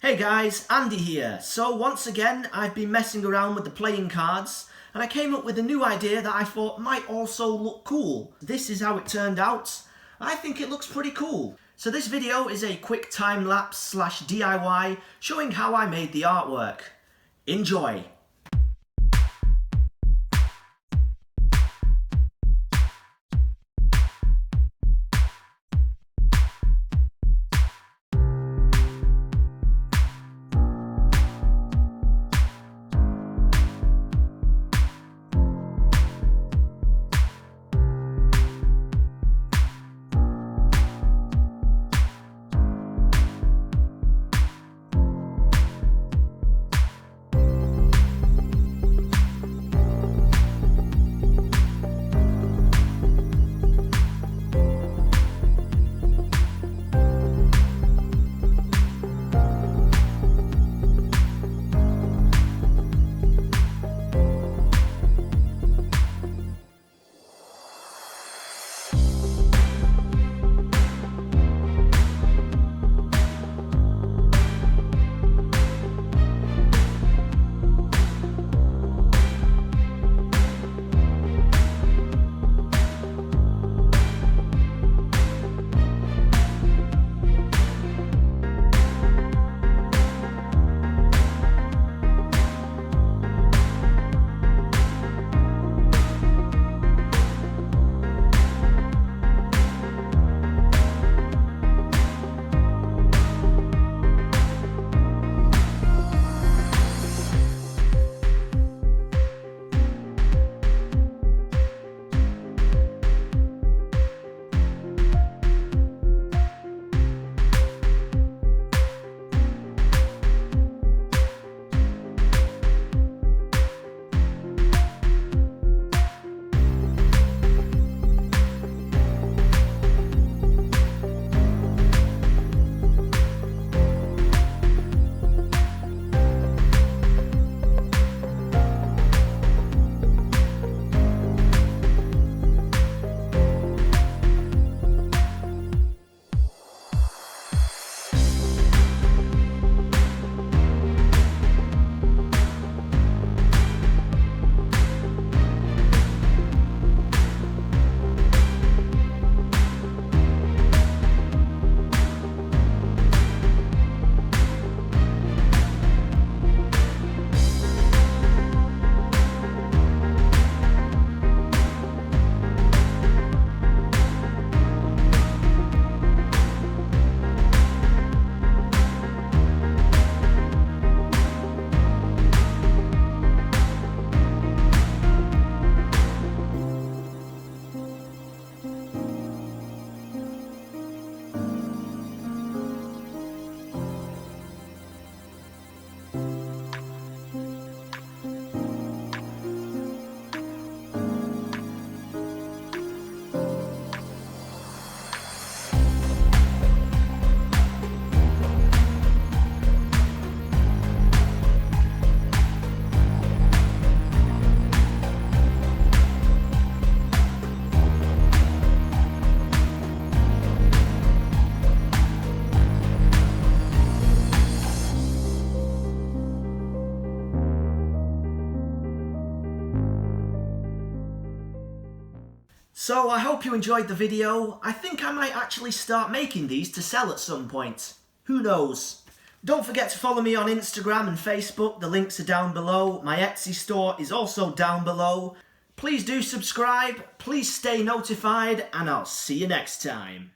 Hey guys, Andy here. So once again, I've been messing around with the playing cards and I came up with a new idea that I thought might also look cool. This is how it turned out. I think it looks pretty cool. So this video is a quick time-lapse / DIY showing how I made the artwork. Enjoy! So I hope you enjoyed the video. I think I might actually start making these to sell at some point. Who knows? Don't forget to follow me on Instagram and Facebook. The links are down below. My Etsy store is also down below. Please do subscribe. Please stay notified and I'll see you next time.